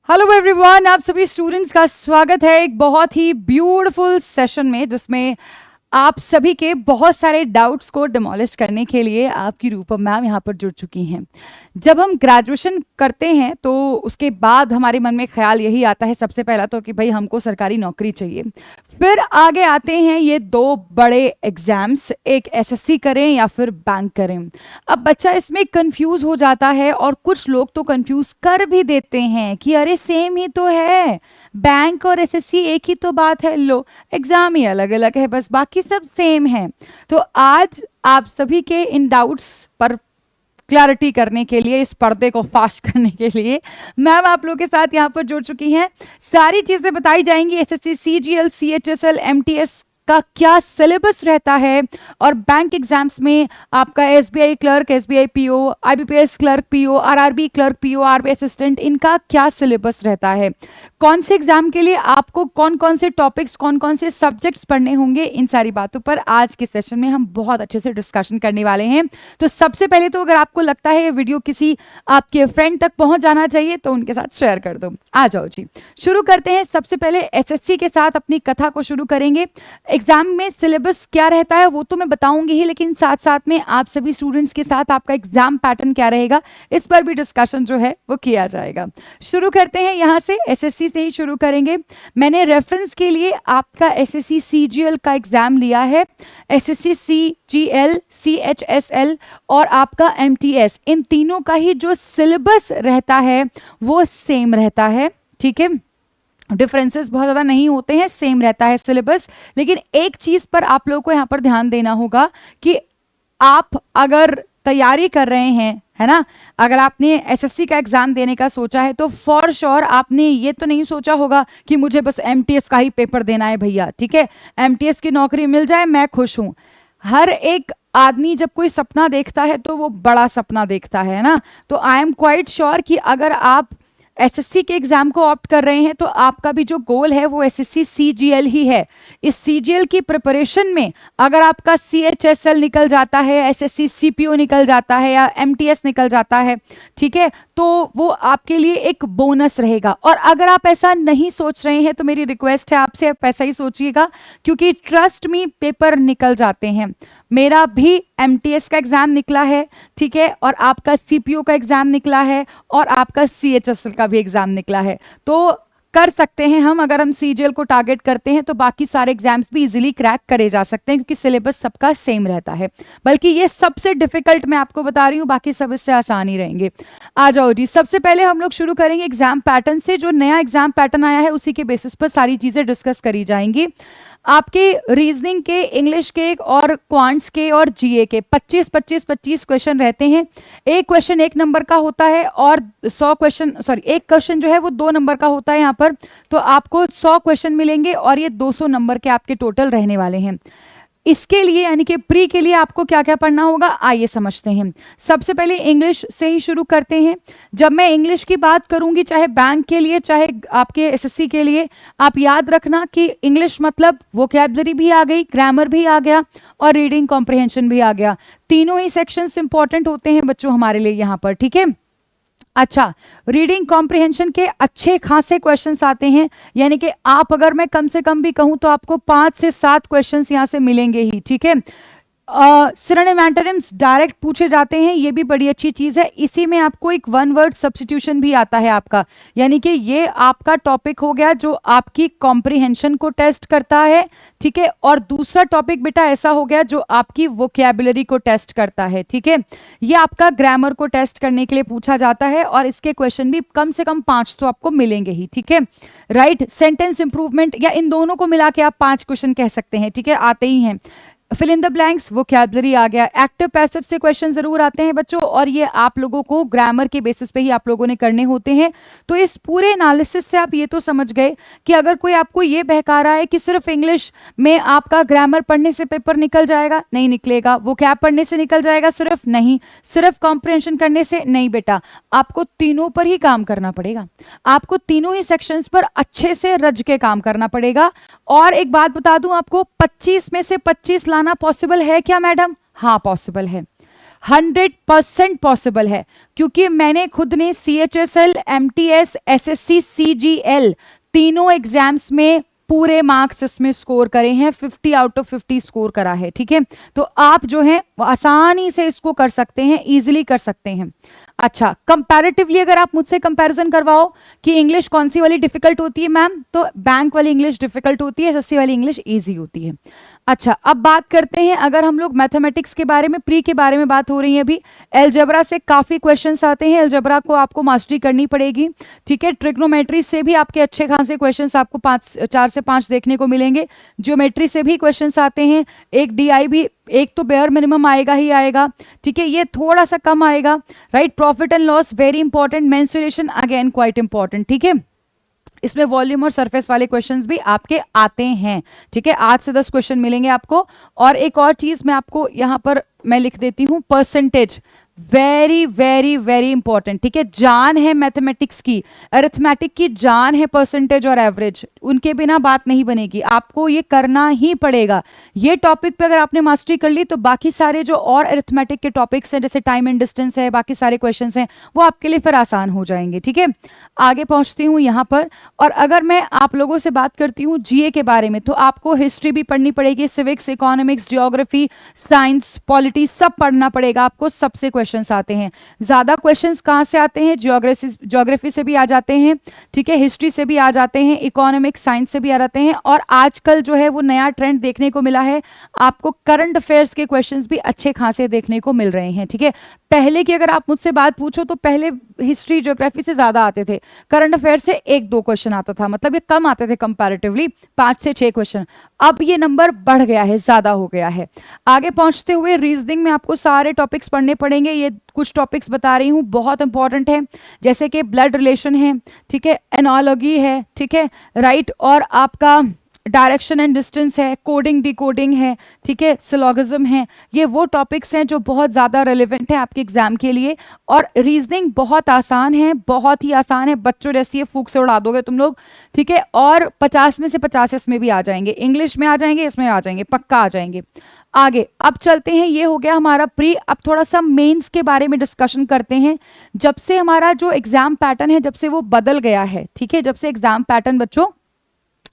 Hello everyone, आप सभी students का स्वागत है एक बहुत ही ब्यूटीफुल सेशन में, जिसमें आप सभी के बहुत सारे डाउट्स को डिमोलिश करने के लिए आपकी रूपम मैम यहाँ पर जुड़ चुकी हैं। जब हम ग्रेजुएशन करते हैं तो उसके बाद हमारे मन में ख्याल यही आता है सबसे पहला तो कि भाई हमको सरकारी नौकरी चाहिए। फिर आगे आते हैं ये दो बड़े एग्जाम्स, एक एसएससी करें या फिर बैंक करें। अब बच्चा इसमें कंफ्यूज हो जाता है और कुछ लोग तो कंफ्यूज कर भी देते हैं कि अरे सेम ही तो है, बैंक और एसएससी एक ही तो बात है, लो एग्जाम ही अलग अलग है, बस बाकी सब सेम है। तो आज आप सभी के इन डाउट्स पर क्लैरिटी करने के लिए, इस पर्दे को फाश करने के लिए मैम आप लोगों के साथ यहाँ पर जुड़ चुकी हैं। सारी चीजें बताई जाएंगी, एसएससी, सीजीएल, सीएचएसएल, एमटीएस का क्या सिलेबस रहता है और बैंक एग्जाम्स में आपका SBI clerk, SBI PO, IBPS clerk PO, RRB clerk PO, RB assistant, इनका क्या सिलेबस रहता है, कौन से एग्जाम के लिए आपको कौन कौन से टॉपिक्स, कौन कौन से सब्जेक्ट्स पढ़ने होंगे, इन सारी बातों पर आज के सेशन में हम बहुत अच्छे से डिस्कशन करने वाले हैं। तो सबसे पहले तो अगर आपको लगता है ये वीडियो किसी आपके फ्रेंड तक पहुंच जाना चाहिए तो उनके साथ शेयर कर दो। आ जाओ जी, शुरू करते हैं। सबसे पहले एसएससी के साथ अपनी कथा को शुरू करेंगे। एग्जाम में सिलेबस क्या रहता है वो तो मैं बताऊंगी ही, लेकिन साथ साथ में आप सभी स्टूडेंट्स के साथ आपका एग्जाम पैटर्न क्या रहेगा इस पर भी डिस्कशन जो है वो किया जाएगा। शुरू करते हैं यहाँ से, एसएससी से ही शुरू करेंगे। मैंने रेफरेंस के लिए आपका एसएससी सीजीएल का एग्जाम लिया है, एसएससी सीजीएल, सीएचएसएल और आपका एमटीएस, इन तीनों का ही जो सिलेबस रहता है वो सेम रहता है। ठीक है, डिफरेंसेस बहुत ज़्यादा नहीं होते हैं, सेम रहता है सिलेबस। लेकिन एक चीज़ पर आप लोगों को यहाँ पर ध्यान देना होगा कि आप अगर तैयारी कर रहे हैं, है ना, अगर आपने एसएससी का एग्जाम देने का सोचा है तो फॉर श्योर आपने ये तो नहीं सोचा होगा कि मुझे बस एमटीएस का ही पेपर देना है भैया, ठीक है, एमटीएस की नौकरी मिल जाए मैं खुश हूँ। हर एक आदमी जब कोई सपना देखता है तो वो बड़ा सपना देखता है ना। तो आई एम क्वाइट श्योर कि अगर आप एसएससी के एग्जाम को ऑप्ट कर रहे हैं तो आपका भी जो गोल है वो एसएससी सीजीएल ही है। इस सीजीएल की प्रिपरेशन में अगर आपका सीएचएसएल निकल जाता है, एसएससी सीपीओ निकल जाता है या एमटीएस निकल जाता है, ठीक है, तो वो आपके लिए एक बोनस रहेगा। और अगर आप ऐसा नहीं सोच रहे हैं तो मेरी रिक्वेस्ट है आपसे, आप ऐसा ही सोचिएगा, क्योंकि ट्रस्ट मी पेपर निकल जाते हैं। मेरा भी एमटीएस का एग्जाम निकला है, ठीक है, और आपका सीपीओ का एग्जाम निकला है और आपका सीएचएसएल का भी एग्जाम निकला है। तो कर सकते हैं हम, अगर हम सीजीएल को टारगेट करते हैं तो बाकी सारे एग्जाम्स भी इजीली क्रैक करे जा सकते हैं, क्योंकि सिलेबस सबका सेम रहता है। बल्कि ये सबसे डिफिकल्ट मैं आपको बता रही हूँ, बाकी सब इससे आसान ही रहेंगे। आ जाओ जी, सबसे पहले हम लोग शुरू करेंगे एग्जाम पैटर्न से। जो नया एग्जाम पैटर्न आया है उसी के बेसिस पर सारी चीजें डिस्कस करी जाएंगी। आपके रीजनिंग के, इंग्लिश के और क्वांट्स के और जीए के 25-25-25 क्वेश्चन रहते हैं। एक क्वेश्चन 1 नंबर का होता है और 100 क्वेश्चन, सॉरी, एक क्वेश्चन जो है वो 2 नंबर का होता है यहाँ पर। तो आपको 100 क्वेश्चन मिलेंगे और ये 200 नंबर के आपके टोटल रहने वाले हैं। इसके लिए यानी कि प्री के लिए आपको क्या क्या पढ़ना होगा आइए समझते हैं। सबसे पहले इंग्लिश से ही शुरू करते हैं। जब मैं इंग्लिश की बात करूंगी, चाहे बैंक के लिए चाहे आपके एसएससी के लिए, आप याद रखना कि इंग्लिश मतलब वोकैबुलरी भी आ गई, ग्रामर भी आ गया और रीडिंग कॉम्प्रिहेंशन भी आ गया। तीनों ही सेक्शंस इंपॉर्टेंट होते हैं बच्चों हमारे लिए यहाँ पर, ठीक है। अच्छा, रीडिंग कॉम्प्रिहेंशन के अच्छे खासे क्वेश्चंस आते हैं, यानी कि आप अगर मैं कम से कम भी कहूं तो आपको 5 से 7 क्वेश्चंस यहां से मिलेंगे ही, ठीक है। सिनोनिम एंटोनिम्स डायरेक्ट पूछे जाते हैं, ये भी बड़ी अच्छी चीज है। इसी में आपको एक 1 वर्ड सब्स्टिट्यूशन भी आता है आपका, यानी कि ये आपका टॉपिक हो गया जो आपकी कॉम्प्रिहेंशन को टेस्ट करता है, ठीक है। और दूसरा टॉपिक बेटा ऐसा हो गया जो आपकी वोकैबुलरी को टेस्ट करता है, ठीक है। ये आपका ग्रामर को टेस्ट करने के लिए पूछा जाता है और इसके क्वेश्चन भी कम से कम 5 तो आपको मिलेंगे ही, ठीक है, राइट। सेंटेंस इंप्रूवमेंट या इन दोनों को मिला के आप 5 क्वेश्चन कह सकते हैं, ठीक है, आते ही हैं। Fill in the blanks, vocabulary आ गया। एक्टिव पैसिव से क्वेश्चन जरूर आते हैं बच्चों, और ये आप लोगों को ग्रामर के बेसिस पे ही आप लोगों ने करने होते हैं। तो इस पूरे एनालिसिस से आप ये तो समझ गए कि अगर कोई आपको ये बहका रहा है कि सिर्फ इंग्लिश में आपका ग्रामर पढ़ने से पेपर निकल जाएगा, नहीं निकलेगा। वोकैब पढ़ने से निकल जाएगा सिर्फ, नहीं। सिर्फ कॉम्प्रिहेंशन करने से नहीं बेटा, आपको तीनों पर ही काम करना पड़ेगा। आपको तीनों ही सेक्शंस पर अच्छे से रज के काम करना पड़ेगा। और एक बात बता दूं आपको, 25 में से 25 लाना पॉसिबल है क्या मैडम? हाँ पॉसिबल है। 100% पॉसिबल है, क्योंकि मैंने खुद ने CHSL, MTS, SSC, CGL तीनों एग्जाम्स में पूरे मार्क्स इसमें स्कोर करे हैं, 50 आउट ऑफ 50 स्कोर करा है। ठीक है, तो आप जो है आसानी से इसको कर सकते हैं, इजीली कर सकते हैं। अच्छा, कंपैरेटिवली अगर आप मुझसे कंपैरिजन करवाओ कि इंग्लिश कौन सी वाली डिफिकल्ट होती है मैम, तो बैंक वाली इंग्लिश डिफिकल्ट होती है, SSC वाली इंग्लिश इजी होती है। अच्छा, अब बात करते हैं, अगर हम लोग मैथमेटिक्स के बारे में, प्री के बारे में बात हो रही है अभी, एलजेब्रा से काफी क्वेश्चंस आते हैं, एलजेब्रा को आपको मास्टरी करनी पड़ेगी। ठीक है, ट्रिग्नोमेट्री से भी आपके अच्छे खासे क्वेश्चंस आपको 4 से 5 देखने को मिलेंगे, ज्योमेट्री से भी क्वेश्चंस आते हैं, एक DI भी, एक तो बेयर मिनिमम आएगा ही आएगा। ठीक है, ये थोड़ा सा कम आएगा, right. Profit and loss very important, mensuration again quite important. ठीक है, इसमें वॉल्यूम और सरफेस वाले क्वेश्चंस भी आपके आते हैं। ठीक है, 8 से 10 क्वेश्चन मिलेंगे आपको। और एक और चीज मैं आपको यहां पर मैं लिख देती हूं, percentage very very very important. ठीक है, जान है मैथमेटिक्स की, अरिथमेटिक की जान है परसेंटेज और एवरेज, उनके बिना बात नहीं बनेगी, आपको ये करना ही पड़ेगा। ये टॉपिक पे अगर आपने मास्टरी कर ली तो बाकी सारे जो और अरिथमेटिक के टॉपिक्स हैं, जैसे टाइम एंड डिस्टेंस है, बाकी सारे क्वेश्चंस हैं, वो आपके लिए फिर आसान हो जाएंगे। ठीक है, आगे पहुंचती हूँ यहाँ पर। और अगर मैं आप लोगों से बात करती हूँ GA के बारे में, तो आपको हिस्ट्री भी पढ़नी पड़ेगी, civics, economics, geography, science, polity, सब पढ़ना पड़ेगा आपको। सबसे क्वेश्चंस आते हैं, ज्यादा क्वेश्चंस कहां से आते हैं, ज्योग्राफी से भी आ जाते हैं। ठीक है, हिस्ट्री से भी आ जाते हैं, इकोनॉमिक्स, साइंस से भी आ जाते हैं। और आजकल जो है वो नया ट्रेंड देखने को मिला है, आपको करंट अफेयर्स के क्वेश्चंस भी अच्छे खासे देखने को मिल रहे हैं। ठीक है, पहले की अगर आप मुझसे बात पूछो तो पहले हिस्ट्री, ज्योग्राफी से ज्यादा आते थे, करंट अफेयर से 1-2 क्वेश्चन आता था, मतलब ये कम आते थे कंपैरेटिवली, 5 से 6 क्वेश्चन। अब ये नंबर बढ़ गया है, ज्यादा हो गया है। आगे पहुंचते हुए रीजनिंग में आपको सारे टॉपिक्स पढ़ने पड़ेंगे, ये कुछ टॉपिक्स बता रही हूँ, बहुत इंपॉर्टेंट है, जैसे कि ब्लड रिलेशन है, ठीक है, एनालॉजी है, ठीक है, राइट, और आपका डायरेक्शन एंड डिस्टेंस है, कोडिंग डिकोडिंग है, ठीक है, सिलोगिज्म है। ये वो टॉपिक्स हैं जो बहुत ज़्यादा रेलिवेंट है आपके एग्जाम के लिए। और रीजनिंग बहुत आसान है, बहुत ही आसान है, बच्चों जैसी है, फूक से उड़ा दोगे तुम लोग। ठीक है, और 50 में से 50 इसमें भी आ जाएंगे, इंग्लिश में आ जाएंगे, इसमें आ जाएंगे, पक्का आ जाएंगे। आगे अब चलते हैं, ये हो गया हमारा प्री। अब थोड़ा सा मेंस के बारे में डिस्कशन करते हैं। जब से हमारा जो एग्जाम पैटर्न है, जब से वो बदल गया है, ठीक है, जब से एग्जाम पैटर्न बच्चों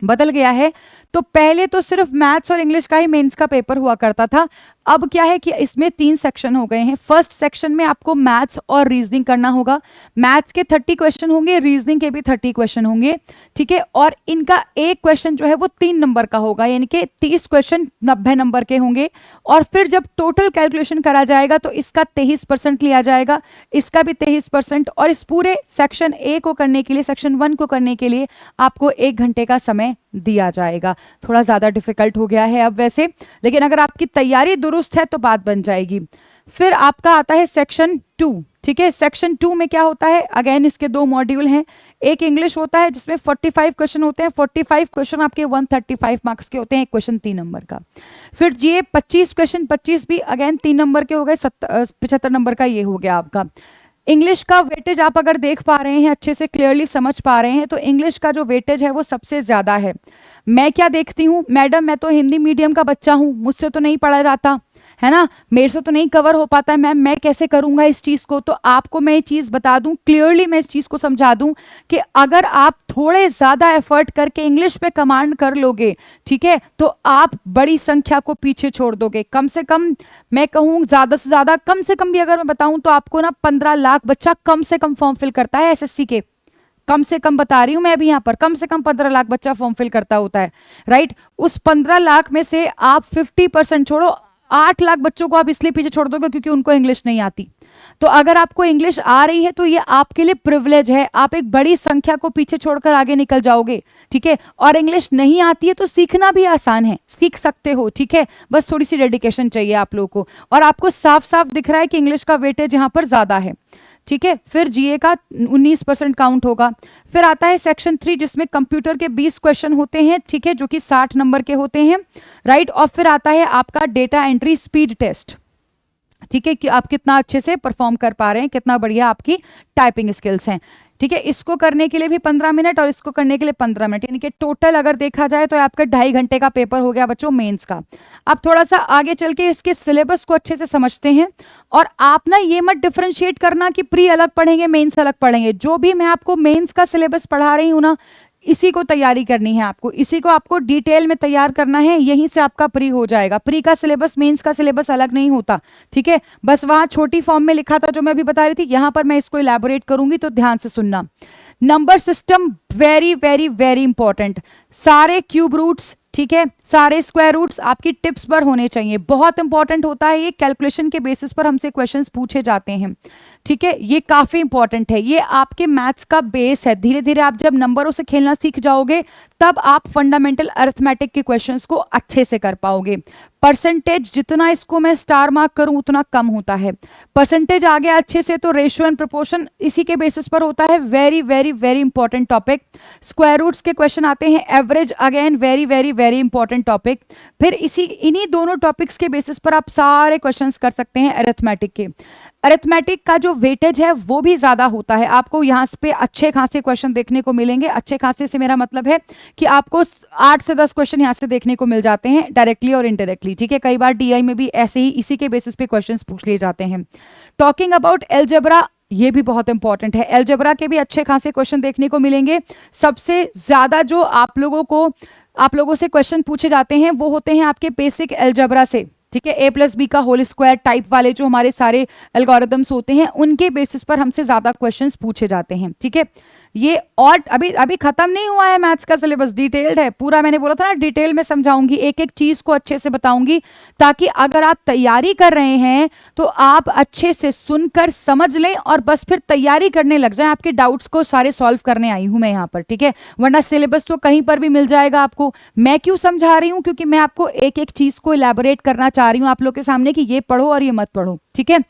बदल गया है, तो पहले तो सिर्फ मैथ्स और इंग्लिश का ही मेंस का पेपर हुआ करता था। अब क्या है कि इसमें 3 सेक्शन हो गए हैं। फर्स्ट सेक्शन में आपको मैथ्स और रीजनिंग करना होगा, मैथ्स के 30 क्वेश्चन होंगे, रीजनिंग के भी 30 क्वेश्चन होंगे। ठीक है, और इनका एक क्वेश्चन जो है वो 3 नंबर का होगा, यानी कि 30 क्वेश्चन 90 नंबर के होंगे। और फिर जब टोटल कैलकुलेशन करा जाएगा तो इसका 23% लिया जाएगा, इसका भी 23%। और इस पूरे सेक्शन A को करने के लिए, सेक्शन 1 को करने के लिए आपको 1 घंटे का समय दिया जाएगा। थोड़ा ज्यादा डिफिकल्ट हो गया है अब वैसे, लेकिन अगर आपकी तैयारी दुरुस्त है तो बात बन जाएगी। फिर आपका आता है सेक्शन 2। ठीक है, सेक्शन 2 में क्या होता है, अगेन इसके 2 मॉड्यूल हैं। एक इंग्लिश होता है जिसमें 45 क्वेश्चन होते हैं, 45 क्वेश्चन आपके 135 मार्क्स के होते हैं, एक क्वेश्चन 3 नंबर का। फिर GA 25 क्वेश्चन, 25 भी अगेन 3 नंबर के हो गए, 75 नंबर का ये हो गया आपका। इंग्लिश का वेटेज आप अगर देख पा रहे हैं, अच्छे से क्लियरली समझ पा रहे हैं, तो इंग्लिश का जो वेटेज है वो सबसे ज्यादा है। मैं क्या देखती हूँ मैडम, मैं तो हिंदी मीडियम का बच्चा हूँ, मुझसे तो नहीं पढ़ा जाता है ना, मेरे से तो नहीं कवर हो पाता है मैम, मैं कैसे करूंगा इस चीज को। तो आपको मैं ये चीज बता दूं क्लियरली, मैं इस चीज को समझा दूं कि अगर आप थोड़े ज्यादा एफर्ट करके इंग्लिश पे कमांड कर लोगे, ठीक है, तो आप बड़ी संख्या को पीछे छोड़ दोगे। कम से कम मैं कहूँ, ज्यादा से ज्यादा, कम से कम भी अगर मैं बताऊं तो आपको ना 15 लाख बच्चा कम से कम फॉर्म फिल करता है SSC के, कम से कम बता रही हूं मैं अभी यहाँ पर, कम से कम 15 लाख बच्चा फॉर्म फिल करता होता है, राइट। उस 15 लाख में से आप 50% छोड़ो, 8 लाख बच्चों को आप इसलिए पीछे छोड़ दोगे क्योंकि उनको इंग्लिश नहीं आती। तो अगर आपको इंग्लिश आ रही है तो ये आपके लिए प्रिविलेज है, आप एक बड़ी संख्या को पीछे छोड़कर आगे निकल जाओगे। ठीक है, और इंग्लिश नहीं आती है तो सीखना भी आसान है, सीख सकते हो। ठीक है, बस थोड़ी सी डेडिकेशन चाहिए आप लोगों को, और आपको साफ साफ दिख रहा है कि इंग्लिश का वेटेज यहाँ पर ज्यादा है। ठीक है, फिर GA का 19% काउंट होगा। फिर आता है सेक्शन 3 जिसमें कंप्यूटर के 20 क्वेश्चन होते हैं, ठीक है, जो कि 60 नंबर के होते हैं, राइट। और फिर आता है आपका डेटा एंट्री स्पीड टेस्ट, ठीक है, कि आप कितना अच्छे से परफॉर्म कर पा रहे हैं, कितना बढ़िया आपकी टाइपिंग स्किल्स हैं। ठीक है, इसको करने के लिए भी 15 मिनट और इसको करने के लिए 15 मिनट, यानी कि टोटल अगर देखा जाए तो आपका 2.5 घंटे का पेपर हो गया बच्चों मेंस का। अब थोड़ा सा आगे चल के इसके सिलेबस को अच्छे से समझते हैं। और आप ना ये मत डिफरेंशिएट करना कि प्री अलग पढ़ेंगे मेंस अलग पढ़ेंगे, जो भी मैं आपको मेंस का सिलेबस पढ़ा रही हूँ ना, इसी को तैयारी करनी है आपको, इसी को आपको डिटेल में तैयार करना है, यहीं से आपका प्री हो जाएगा। प्री का सिलेबस मेंस का सिलेबस अलग नहीं होता, ठीक है, बस वहां छोटी फॉर्म में लिखा था जो मैं अभी बता रही थी, यहां पर मैं इसको इलैबोरेट करूंगी, तो ध्यान से सुनना। Number system very very very important, सारे क्यूब रूट्स, ठीक है, सारे स्क्वायर रूट्स आपकी टिप्स पर होने चाहिए, बहुत इंपॉर्टेंट होता है ये, कैलकुलेशन के बेसिस पर हमसे क्वेश्चंस पूछे जाते हैं, ठीक है, ये काफी इंपॉर्टेंट है, ये आपके मैथ्स का बेस है। धीरे धीरे आप जब नंबरों से खेलना सीख जाओगे तब आप फंडामेंटल अरिथमेटिक के क्वेश्चंस को अच्छे से कर पाओगे। परसेंटेज जितना इसको मैं स्टार मार्क करूं उतना कम होता है, परसेंटेज आ गया अच्छे से तो रेशियो एंड प्रोपोर्शन इसी के बेसिस पर होता है, very very very important topic. Square roots के क्वेश्चन आते हैं, average again very very very important topic. फिर इन्हीं दोनों टॉपिक्स के बेसिस पर आप सारे क्वेश्चंस कर सकते हैं अरिथमेटिक के। अरिथमेटिक का जो वेटेज है वो भी ज्यादा होता है, आपको यहाँ पे अच्छे खासे क्वेश्चन देखने को मिलेंगे। अच्छे खासे से मेरा मतलब है कि आपको 8 से 10 क्वेश्चन यहाँ से देखने को मिल जाते हैं डायरेक्टली और इनडायरेक्टली, ठीक है, कई बार डीआई में भी ऐसे ही इसी के बेसिस पे क्वेश्चंस पूछ लिए जाते हैं। टॉकिंग अबाउट एलजेब्रा, ये भी बहुत इंपॉर्टेंट है, एलजेब्रा के भी अच्छे खासे क्वेश्चन देखने को मिलेंगे। सबसे ज्यादा जो आप लोगों से क्वेश्चन पूछे जाते हैं वो होते हैं आपके बेसिक एलजेब्रा से, ठीक है, ए प्लस बी का होल स्क्वायर टाइप वाले जो हमारे सारे एल्गोरिदम्स होते हैं उनके बेसिस पर हमसे ज्यादा क्वेश्चंस पूछे जाते हैं, ठीक है। ये और अभी खत्म नहीं हुआ है मैथ्स का सिलेबस, डिटेल्ड है पूरा, मैंने बोला था ना डिटेल में समझाऊंगी, एक एक चीज को अच्छे से बताऊंगी, ताकि अगर आप तैयारी कर रहे हैं तो आप अच्छे से सुनकर समझ लें और बस फिर तैयारी करने लग जाएं, आपके डाउट्स को सारे सॉल्व करने आई हूं मैं यहाँ पर, ठीक है, वरना सिलेबस तो कहीं पर भी मिल जाएगा आपको। मैं क्यों समझा रही हूँ, क्योंकि मैं आपको एक एक चीज को इलैबोरेट करना चाह रही हूँ आप लोग के सामने कि ये पढ़ो और ये मत पढ़ो, ठीक है।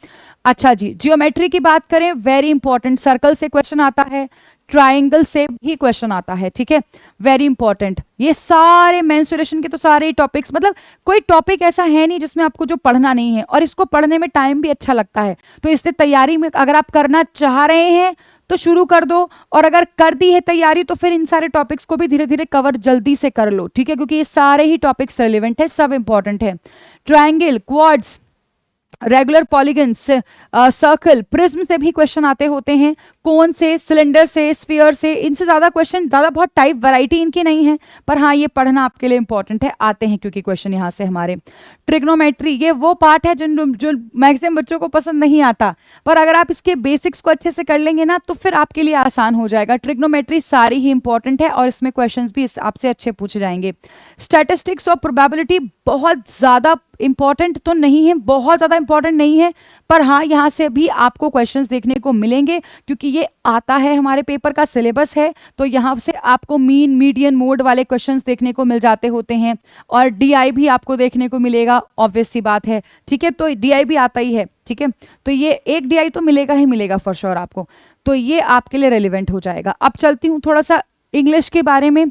अच्छा जी, जियोमेट्री की बात करें, वेरी इंपॉर्टेंट, सर्कल से क्वेश्चन आता है, ट्राइंगल से भी क्वेश्चन आता है, ठीक है, वेरी इंपॉर्टेंट। ये सारे मेंसुरेशन के तो सारे टॉपिक्स, मतलब कोई टॉपिक ऐसा है नहीं जिसमें आपको जो पढ़ना नहीं है, और इसको पढ़ने में टाइम भी अच्छा लगता है, तो इससे तैयारी में अगर आप करना चाह रहे हैं तो शुरू कर दो, और अगर कर दी है तैयारी तो फिर इन सारे टॉपिक्स को भी धीरे धीरे कवर जल्दी से कर लो, ठीक है, क्योंकि ये सारे ही टॉपिक्स रिलेवेंट है, सब इंपॉर्टेंट है। Triangle, quads, regular polygons, circle, prism से भी क्वेश्चन आते होते हैं, कोन से, सिलेंडर से, स्फीयर से, इनसे ज्यादा क्वेश्चन, ज्यादा बहुत टाइप वैरायटी इनकी नहीं है, पर हाँ ये पढ़ना आपके लिए इंपॉर्टेंट है, आते हैं क्योंकि क्वेश्चन यहाँ से हमारे। ट्रिग्नोमेट्री, ये वो पार्ट है जो मैक्सिमम बच्चों को पसंद नहीं आता, पर अगर आप इसके बेसिक्स को अच्छे से कर लेंगे ना तो फिर आपके लिए आसान हो जाएगा। ट्रिग्नोमेट्री सारी ही इंपॉर्टेंट है और इसमें क्वेश्चंस भी आपसे अच्छे पूछे जाएंगे। स्टैटिस्टिक्स और प्रोबेबिलिटी बहुत ज्यादा इंपॉर्टेंट तो नहीं है, बहुत ज्यादा इंपॉर्टेंट नहीं है, पर हाँ यहाँ से भी आपको क्वेश्चंस देखने को मिलेंगे, क्योंकि ये आता है हमारे पेपर का सिलेबस है, तो यहाँ से आपको मीन, मीडियन, मोड वाले क्वेश्चंस देखने को मिल जाते होते हैं, और डीआई भी आपको देखने को मिलेगा, ऑब्वियस सी बात है, ठीक है, तो डीआई भी आता ही है, ठीक है, तो ये एक डीआई तो मिलेगा ही मिलेगा फॉर श्योर आपको, तो ये आपके लिए रेलिवेंट हो जाएगा। अब चलती हूँ थोड़ा सा इंग्लिश के बारे में।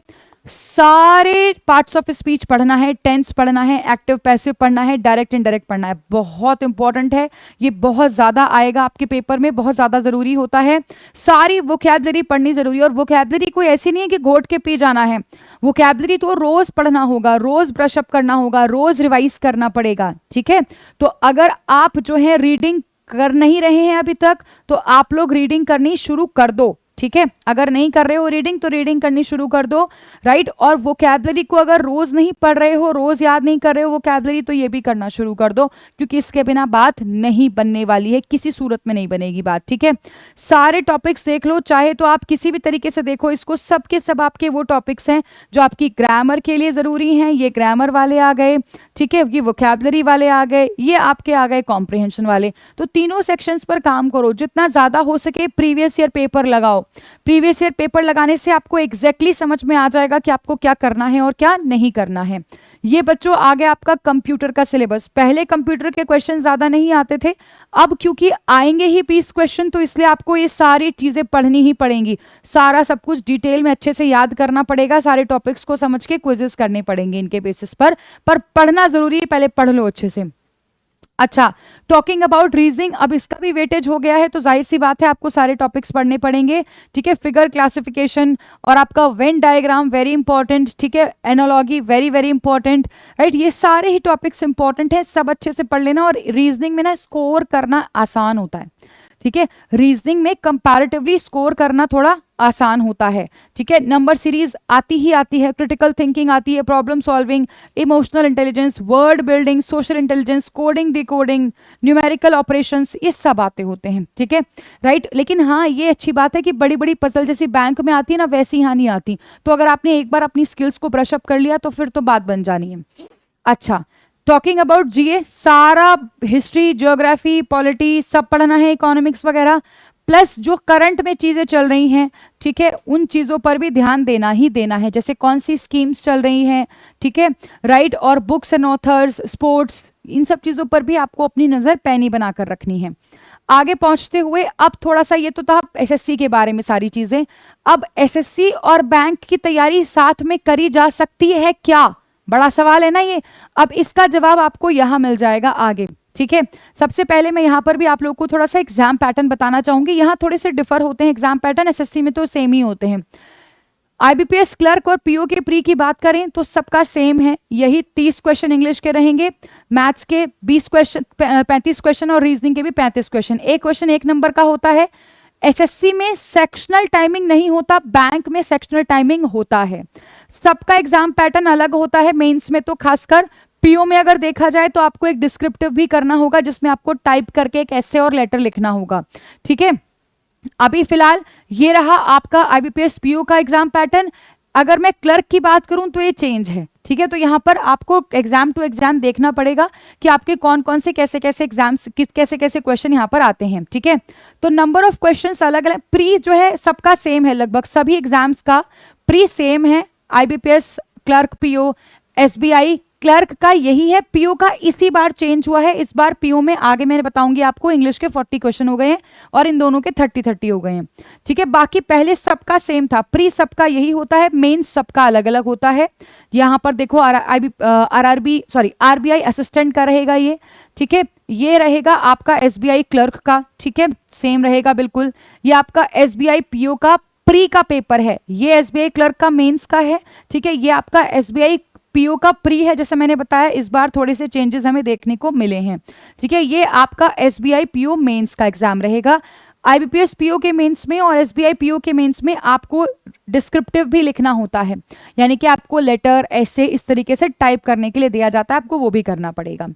सारे पार्ट्स ऑफ स्पीच पढ़ना है, टेंस पढ़ना है, एक्टिव पैसिव पढ़ना है, डायरेक्ट इनडायरेक्ट पढ़ना है, बहुत इंपॉर्टेंट है, ये बहुत ज्यादा आएगा आपके पेपर में, बहुत ज्यादा जरूरी होता है। सारी वोकैबुलरी पढ़नी जरूरी है, और वोकैबुलरी कोई ऐसी नहीं है कि घोट के पी जाना है, वोकैबुलरी तो रोज पढ़ना होगा, रोज ब्रश अप करना होगा, रोज रिवाइज करना पड़ेगा, ठीक है। तो अगर आप जो है रीडिंग कर नहीं रहे हैं अभी तक, तो आप लोग रीडिंग करनी शुरू कर दो, ठीक है, अगर नहीं कर रहे हो रीडिंग तो रीडिंग करनी शुरू कर दो, राइट। और वोकैबुलरी को अगर रोज नहीं पढ़ रहे हो, रोज याद नहीं कर रहे हो वोकैबुलरी, तो ये भी करना शुरू कर दो, क्योंकि इसके बिना बात नहीं बनने वाली है, किसी सूरत में नहीं बनेगी बात, ठीक है। सारे टॉपिक्स देख लो, चाहे तो आप किसी भी तरीके से देखो इसको, सब के सब आपके वो टॉपिक्स हैं जो आपकी ग्रामर के लिए जरूरी हैं, ये ग्रामर वाले आ गए, ठीक है, ये वोकैबुलरी वाले आ गए, ये आपके आ गए कॉम्प्रिहेंशन वाले, तो तीनों सेक्शंस पर काम करो, जितना ज्यादा हो सके प्रीवियस ईयर पेपर लगाओ। प्रीवियस ईयर पेपर लगाने से आपको एग्जैक्टली समझ में आ जाएगा कि आपको क्या करना है और क्या नहीं करना है। ये बच्चों आ गया आपका कंप्यूटर का सिलेबस। पहले कंप्यूटर के क्वेश्चन ज्यादा नहीं आते थे, अब क्योंकि आएंगे ही 20 क्वेश्चन, तो इसलिए आपको ये सारी चीजें पढ़नी ही पड़ेंगी, सारा सब कुछ डिटेल में अच्छे से याद करना पड़ेगा, सारे टॉपिक्स को समझ के क्विजेस करने पड़ेंगे इनके बेसिस पर पढ़ना जरूरी है, पहले पढ़ लो अच्छे से। अच्छा, टॉकिंग अबाउट रीजनिंग, अब इसका भी वेटेज हो गया है, तो जाहिर सी बात है आपको सारे टॉपिक्स पढ़ने पड़ेंगे। ठीक है, फिगर क्लासिफिकेशन और आपका वेन डायग्राम वेरी इंपॉर्टेंट। ठीक है, analogy very very important, right. ये सारे ही टॉपिक्स इंपॉर्टेंट है, सब अच्छे से पढ़ लेना। और रीजनिंग में ना स्कोर करना आसान होता है। ठीक है, रीजनिंग में कंपैरेटिवली स्कोर करना थोड़ा आसान होता है। ठीक है, नंबर सीरीज आती ही आती है, क्रिटिकल थिंकिंग आती है, problem solving, emotional intelligence, word building, social intelligence, coding decoding, numerical operations, ये सब आते होते हैं। ठीक है, राइट। लेकिन हाँ, ये अच्छी बात है कि बड़ी बड़ी पजल जैसी बैंक में आती है ना, वैसी यहाँ नहीं आती। तो अगर आपने एक बार अपनी स्किल्स को ब्रश अप कर लिया तो फिर तो बात बन जानी है। अच्छा, टॉकिंग अबाउट जीए, सारा हिस्ट्री, ज्योग्राफी, पॉलिटी सब पढ़ना है, इकोनॉमिक्स वगैरह, प्लस जो करंट में चीजें चल रही हैं, ठीक है, उन चीजों पर भी ध्यान देना ही देना है, जैसे कौन सी स्कीम्स चल रही हैं। ठीक है, राइट। और बुक्स एंड ऑथर्स, स्पोर्ट्स, इन सब चीजों पर भी आपको अपनी नजर पैनी बनाकर रखनी है। आगे पहुंचते हुए अब थोड़ा सा, ये तो था एसएससी के बारे में सारी चीजें। अब एसएससी और बैंक की तैयारी साथ में करी जा सकती है क्या, बड़ा सवाल है ना ये। अब इसका जवाब आपको यहां मिल जाएगा आगे। ठीक है, सबसे पहले मैं यहां पर भी आप लोगों को थोड़ा सा एग्जाम पैटर्न बताना चाहूंगी। यहां थोड़े से डिफर होते हैं एग्जाम पैटर्न, एसएससी में तो सेम ही होते हैं। आईबीपीएस क्लर्क और पीओ के प्री की बात करें तो सबका सेम है, यही 30 क्वेश्चन इंग्लिश के रहेंगे, मैथ्स के 20 क्वेश्चन, 35 क्वेश्चन और रीजनिंग के भी 35 क्वेश्चन। एक क्वेश्चन 1 नंबर का होता है। एसएससी में सेक्शनल टाइमिंग नहीं होता, बैंक में सेक्शनल टाइमिंग होता है। सबका एग्जाम पैटर्न अलग होता है, मेंस में तो खासकर। पीओ में अगर देखा जाए तो आपको एक डिस्क्रिप्टिव भी करना होगा, जिसमें आपको टाइप करके एक एसे और लेटर लिखना होगा। ठीक है, अभी फिलहाल ये रहा आपका आईबीपीएस पीओ का एग्जाम पैटर्न। अगर मैं क्लर्क की बात करूं तो ये चेंज है। ठीक है, तो यहां पर आपको एग्जाम टू एग्जाम देखना पड़ेगा कि आपके कौन कौन से कैसे कैसे एग्जाम्स, कैसे कैसे क्वेश्चन यहां पर आते हैं। ठीक है, तो नंबर ऑफ क्वेश्चंस अलग अलग। प्री जो है सबका सेम है, लगभग सभी एग्जाम्स का प्री सेम है। IBPS clerk, PO, SBI clerk का यही है। पीओ का इसी बार चेंज हुआ है, इस बार पीओ में आगे मैंने बताऊंगी आपको, इंग्लिश के 40 क्वेश्चन हो गए हैं और इन दोनों के 30 हो गए हैं। ठीक है, बाकी पहले सबका सेम था, प्री सबका यही होता है, मेंस सबका अलग अलग होता है। यहाँ पर देखो आरबीआई असिस्टेंट का रहेगा ये। ठीक है, ये रहेगा आपका एसबीआई क्लर्क का। ठीक है, सेम रहेगा बिल्कुल। ये आपका एसबीआई पीओ का प्री का पेपर है, ये एसबीआई क्लर्क का मेंस का है। ठीक है, ये आपका एसबीआई पीओ का प्री है। जैसे मैंने बताया, इस बार थोड़े से चेंजेस हमें देखने को मिले हैं। ठीक है, ये आपका एसबीआई पीओ मेंस का एग्जाम रहेगा। आईबीपीएस पीओ के मेंस में और एसबीआई पीओ के मेंस में आपको डिस्क्रिप्टिव भी लिखना होता है, यानी कि आपको लेटर, ऐसे इस तरीके से टाइप करने के लिए दिया जाता है, आपको वो भी करना पड़ेगा।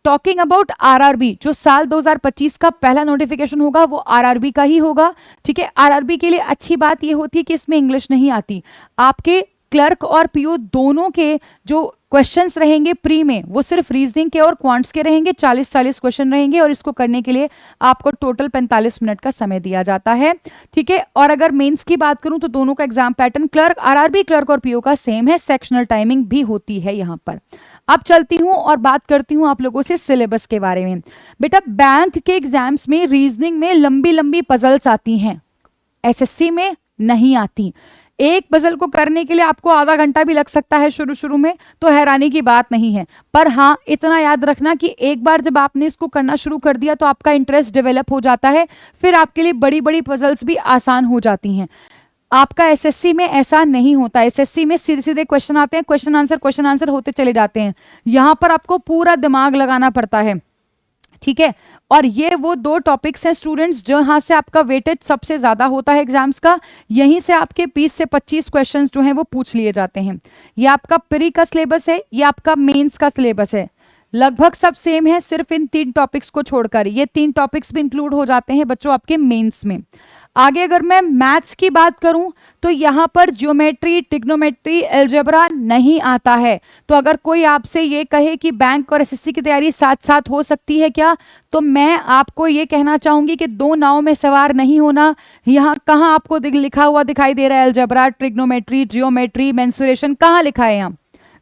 टॉकिंग अबाउट आरआरबी, जो साल 2025 का पहला नोटिफिकेशन होगा वो आरआरबी का ही होगा। ठीक है, आरआरबी के लिए अच्छी बात ये होती है कि इसमें इंग्लिश नहीं आती। आपके क्लर्क और पीओ दोनों के जो क्वेश्चंस रहेंगे प्री में, वो सिर्फ रीजनिंग के और क्वांट्स के रहेंगे। 40-40 क्वेश्चन रहेंगे और इसको करने के लिए आपको टोटल 45 मिनट का समय दिया जाता है। ठीक है, और अगर मेंस की बात करूं तो दोनों का exam pattern clerk, RRB clerk और पीओ का सेम है, सेक्शनल टाइमिंग भी होती है यहां पर। अब चलती हूं और बात करती हूं आप लोगों से सिलेबस के बारे में। बेटा, बैंक के एग्जाम्स में रीजनिंग में लंबी लंबी पजल्स आती हैं, एसएससी में नहीं आती। एक पजल को करने के लिए आपको आधा घंटा भी लग सकता है शुरू शुरू में, तो हैरानी की बात नहीं है। पर हाँ, इतना याद रखना कि एक बार जब आपने इसको करना शुरू कर दिया तो आपका इंटरेस्ट डेवलप हो जाता है, फिर आपके लिए बड़ी बड़ी पजल्स भी आसान हो जाती हैं। आपका एसएससी में ऐसा नहीं होता। एसएससी में सीधे सीधे क्वेश्चन आते हैं, क्वेश्चन आंसर होते चले जाते हैं। यहां पर आपको पूरा दिमाग लगाना पड़ता है। ठीक है, और ये वो 2 टॉपिक्स हैं स्टूडेंट्स जहां से आपका वेटेज सबसे ज्यादा होता है एग्जाम्स का। यहीं से आपके 20 से 25 क्वेश्चंस जो हैं वो पूछ लिए जाते हैं। ये आपका प्री का सिलेबस है, ये आपका मेंस का सिलेबस है, लगभग सब सेम है, सिर्फ इन 3 टॉपिक्स को छोड़कर। ये 3 टॉपिक्स भी इंक्लूड हो जाते हैं बच्चों आपके मेंस में। आगे अगर मैं मैथ्स की बात करूं तो यहां पर ज्योमेट्री, ट्रिग्नोमेट्री, अलजेब्रा नहीं आता है। तो अगर कोई आपसे ये कहे कि बैंक और एसएससी की तैयारी साथ साथ हो सकती है क्या, तो मैं आपको ये कहना चाहूंगी कि 2 नाव में सवार नहीं होना। यहाँ कहाँ आपको लिखा हुआ दिखाई दे रहा है अलजेब्रा, ट्रिग्नोमेट्री, जियोमेट्री, मेंसुरेशन, कहाँ लिखा है यहाँ?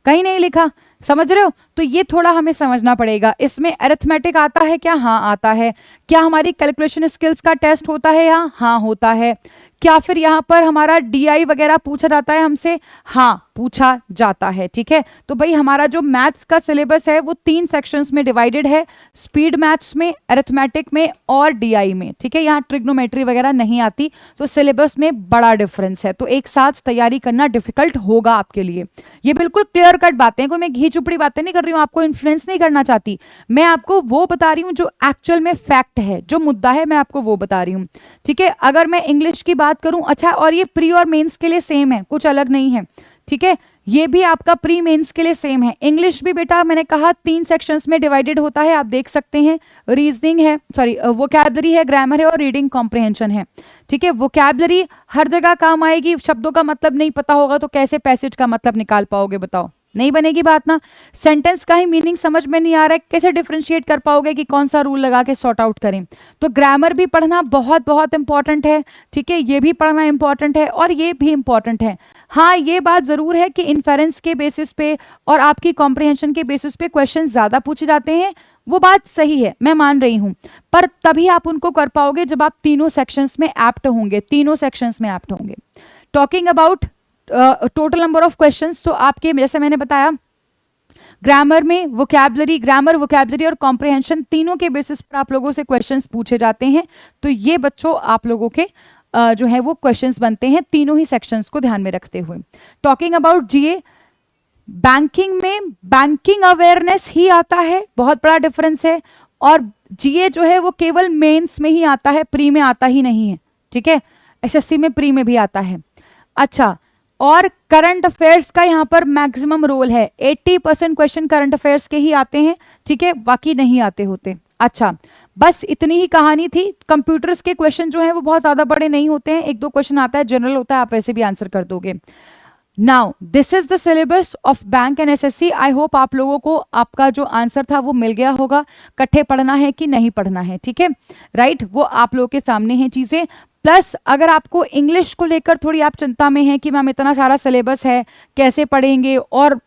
कहीं नहीं लिखा, समझ रहे हो? तो ये थोड़ा हमें समझना पड़ेगा। इसमें अरिथमेटिक आता है क्या? हाँ आता है। क्या हमारी कैलकुलेशन स्किल्स का टेस्ट होता है यहाँ? हाँ होता है। क्या फिर यहाँ पर हमारा DI वगैरह पूछा जाता है हमसे? हाँ, पूछा जाता है। ठीक है, तो भाई हमारा जो मैथ्स का सिलेबस है वो 3 सेक्शंस में डिवाइडेड है, स्पीड मैथ्स में, अरिथमेटिक में और DI में। ठीक है, यहाँ ट्रिग्नोमेट्री वगैरह नहीं आती, तो सिलेबस में बड़ा डिफरेंस है, तो एक साथ तैयारी करना डिफिकल्ट होगा आपके लिए। ये बिल्कुल क्लियर कट बातें हैं, कोई मैं घी चुपड़ी बातें नहीं कर रही हूँ, आपको इन्फ्लुएंस नहीं करना चाहती, मैं आपको वो बता रही हूँ जो एक्चुअल में फैक्ट है, जो मुद्दा है मैं आपको वो बता रही हूँ। ठीक है, अगर मैं इंग्लिश की बात करूं, अच्छा, और ये प्री और मेंस के लिए सेम है, कुछ अलग नहीं है। ठीक है, ये भी आपका प्री मेंस के लिए सेम है। इंग्लिश भी बेटा मैंने कहा 3 सेक्शंस में डिवाइडेड होता है, आप देख सकते हैं, रीजनिंग है, सॉरी वोकैबुलरी है, ग्रामर है और रीडिंग कॉम्प्रिहेंशन है। ठीक है, वोकैबुलरी हर जगह काम आएगी, शब्दों का मतलब नहीं पता होगा तो कैसे पैसेज का मतलब निकाल पाओगे, बताओ, नहीं बनेगी बात ना। सेंटेंस का ही मीनिंग समझ में नहीं आ रहा है, कैसे डिफरेंशिएट कर पाओगे कि कौन सा रूल लगा के सॉर्ट आउट करें। तो ग्रामर भी पढ़ना बहुत बहुत इंपॉर्टेंट है। ठीक है, ये भी पढ़ना इंपॉर्टेंट है और ये भी इंपॉर्टेंट है। हाँ, ये बात जरूर है कि इन्फेरेंस के बेसिस पे और आपकी कॉम्प्रिहेंशन के बेसिस पे क्वेश्चन ज्यादा पूछे जाते हैं, वो बात सही है, मैं मान रही हूं, पर तभी आप उनको कर पाओगे जब आप तीनों सेक्शंस में एप्ट होंगे, तीनों सेक्शंस में एप्ट होंगे। Talking about total number of questions, तो आपके जैसे मैंने बताया ग्रामर में वोकैबुलरी, ग्रामर वोकैबुलरी और कॉम्प्रिहेंशन तीनों के बेसिस पर आप लोगों से क्वेश्चंस पूछे जाते हैं। तो ये बच्चों आप लोगों के जो है वो क्वेश्चंस बनते हैं तीनों ही सेक्शंस को ध्यान में रखते हुए। टॉकिंग अबाउट GA, बैंकिंग में बैंकिंग अवेयरनेस ही आता है, बहुत बड़ा डिफरेंस है, और GA जो है वो केवल मेंस में ही आता है, प्री में आता ही नहीं है। ठीक है, SSC में प्री में भी आता है। अच्छा, और करंट अफेयर्स का यहाँ पर मैक्सिमम रोल है, 80% क्वेश्चन करंट अफेयर्स के ही आते हैं। ठीक है, बाकी नहीं आते होते। अच्छा, बस इतनी ही कहानी थी। कंप्यूटर्स के क्वेश्चन जो हैं वो बहुत ज्यादा बड़े नहीं होते हैं, 1-2 क्वेश्चन आता है, जनरल होता है, आप वैसे भी आंसर कर दोगे। Now this is the syllabus of bank and SSC। I hope आप लोगों को आपका जो आंसर था वो मिल गया होगा, कट्ठे पढ़ना है कि नहीं पढ़ना है। ठीक है, राइट, वो आप लोगों के सामने हैं चीजें। प्लस अगर आपको इंग्लिश को लेकर थोड़ी आप चिंता में हैं कि मैम इतना सारा सिलेबस है, कैसे पढ़ेंगे, और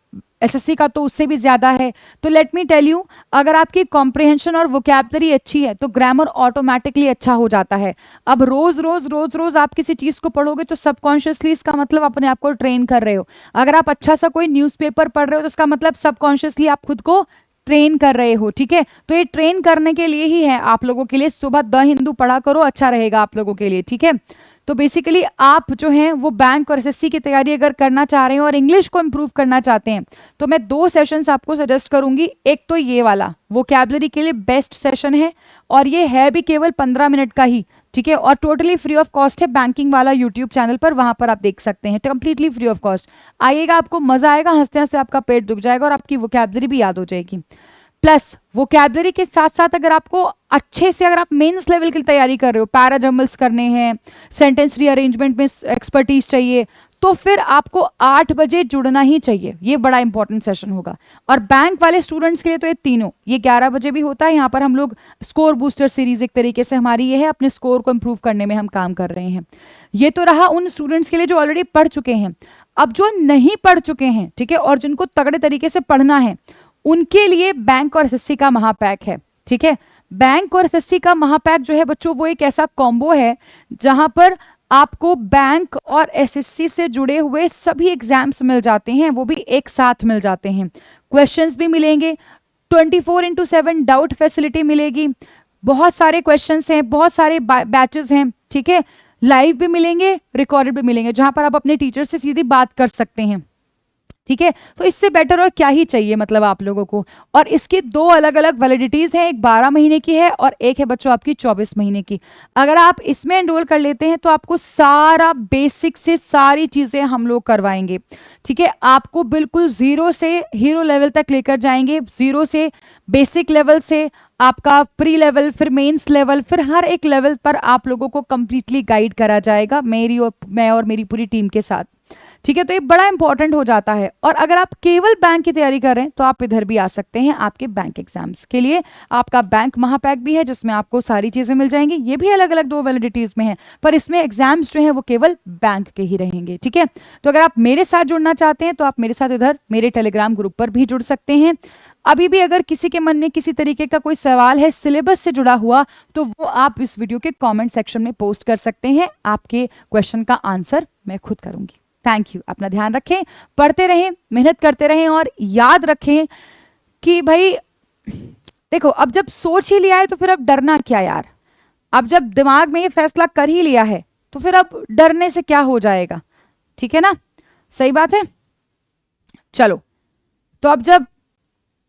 SSC का तो उससे भी ज्यादा है, तो लेट मी टेल यू, अगर आपकी कॉम्प्रिहेंशन और वोकैबुलरी अच्छी है तो ग्रामर ऑटोमेटिकली अच्छा हो जाता है। अब रोज रोज रोज रोज आप किसी चीज को पढ़ोगे तो सबकॉन्शियसली इसका मतलब अपने आप को ट्रेन कर रहे हो। अगर आप अच्छा सा कोई न्यूज़पेपर पढ़ रहे हो तो इसका मतलब सबकॉन्शियसली आप खुद को ट्रेन कर रहे हो। ठीक है, तो ये ट्रेन करने के लिए ही है आप लोगों के लिए। सुबह द हिंदू पढ़ा करो, अच्छा रहेगा आप लोगों के लिए। ठीक है, तो बेसिकली आप जो हैं वो बैंक और SSC की तैयारी अगर करना चाह रहे हैं और इंग्लिश को इम्प्रूव करना चाहते हैं तो मैं 2 सेशंस आपको सजेस्ट करूंगी। एक तो ये वाला वोकैबुलरी के लिए बेस्ट सेशन है, और ये है भी केवल 15 मिनट का ही। ठीक है, और टोटली फ्री ऑफ कॉस्ट है, बैंकिंग वाला यूट्यूब चैनल पर, वहां पर आप देख सकते हैं, कंप्लीटली फ्री ऑफ कॉस्ट। आइएगा, आपको मजा आएगा, हंसते हंसते आपका पेट दुख जाएगा और आपकी वोकैबुलरी भी याद हो जाएगी। प्लस वोकैबुलरी के साथ साथ अगर आपको अच्छे से, अगर आप मेंस लेवल की तैयारी कर रहे हो, पैराजम्बल्स करने हैं, सेंटेंस रीअरेंजमेंट में एक्सपर्टीज चाहिए, तो फिर आपको 8 बजे जुड़ना ही चाहिए। ये बड़ा इंपॉर्टेंट सेशन होगा। और बैंक वाले स्टूडेंट्स के लिए तो ये तीनों, ये 11 बजे भी होता है। यहाँ पर हम लोग स्कोर बूस्टर सीरीज एक तरीके से हमारी ये है, अपने स्कोर को इम्प्रूव करने में हम काम कर रहे हैं। ये तो रहा उन स्टूडेंट्स के लिए जो ऑलरेडी पढ़ चुके हैं। अब जो नहीं पढ़ चुके हैं, ठीक है, और जिनको तगड़े तरीके से पढ़ना है, उनके लिए बैंक और SSC का महापैक है। ठीक है, बैंक और SSC का महापैक जो है बच्चों वो एक ऐसा कॉम्बो है जहां पर आपको बैंक और SSC से जुड़े हुए सभी एग्जाम्स मिल जाते हैं, वो भी एक साथ मिल जाते हैं। क्वेश्चंस भी मिलेंगे, 24/7 डाउट फैसिलिटी मिलेगी, बहुत सारे क्वेश्चंस हैं, बहुत सारे बैचेस हैं। ठीक है, लाइव भी मिलेंगे, रिकॉर्डेड भी मिलेंगे, जहां पर आप अपने टीचर से सीधी बात कर सकते हैं। ठीक है, तो इससे बेटर और क्या ही चाहिए मतलब आप लोगों को। और इसकी 2 अलग अलग वैलिडिटीज हैं, एक 12 महीने की है और एक है बच्चों आपकी 24 महीने की। अगर आप इसमें एनरोल कर लेते हैं तो आपको सारा बेसिक से सारी चीजें हम लोग करवाएंगे। ठीक है, आपको बिल्कुल 0 से हीरो लेवल तक लेकर जाएंगे, 0 से बेसिक लेवल से आपका प्री लेवल, फिर मेंस लेवल, फिर हर एक लेवल पर आप लोगों को कंप्लीटली गाइड करा जाएगा, मैं और मेरी पूरी टीम के साथ। ठीक है, तो ये बड़ा इंपॉर्टेंट हो जाता है। और अगर आप केवल बैंक की तैयारी कर रहे हैं तो आप इधर भी आ सकते हैं, आपके बैंक एग्जाम्स के लिए आपका बैंक महापैक भी है जिसमें आपको सारी चीजें मिल जाएंगी। ये भी अलग अलग 2 वैलिडिटीज में है, पर इसमें एग्जाम्स जो है वो केवल बैंक के ही रहेंगे। ठीक है, तो अगर आप मेरे साथ जुड़ना चाहते हैं तो आप मेरे साथ इधर मेरे टेलीग्राम ग्रुप पर भी जुड़ सकते हैं। अभी भी अगर किसी के मन में किसी तरीके का कोई सवाल है सिलेबस से जुड़ा हुआ, तो वो आप इस वीडियो के कमेंट सेक्शन में पोस्ट कर सकते हैं। आपके क्वेश्चन का आंसर मैं खुद करूंगी। Thank you. अपना ध्यान रखें, पढ़ते रहें, मेहनत करते रहें और याद रखें कि भाई देखो, अब जब सोच ही लिया है तो फिर अब डरना क्या यार। अब जब दिमाग में ये फैसला कर ही लिया है तो फिर अब डरने से क्या हो जाएगा। ठीक है ना, सही बात है। चलो, तो अब जब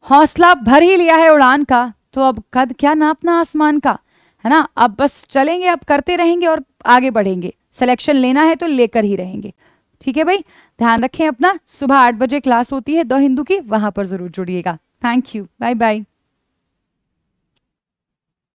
हौसला भर ही लिया है उड़ान का, तो अब कद क्या नापना आसमान का, है ना। अब बस चलेंगे, अब करते रहेंगे और आगे बढ़ेंगे। सिलेक्शन लेना है तो लेकर ही रहेंगे। ठीक है भाई, ध्यान रखें अपना। सुबह 8 बजे क्लास होती है द हिंदू की, वहां पर जरूर जुड़िएगा। Thank you, bye bye.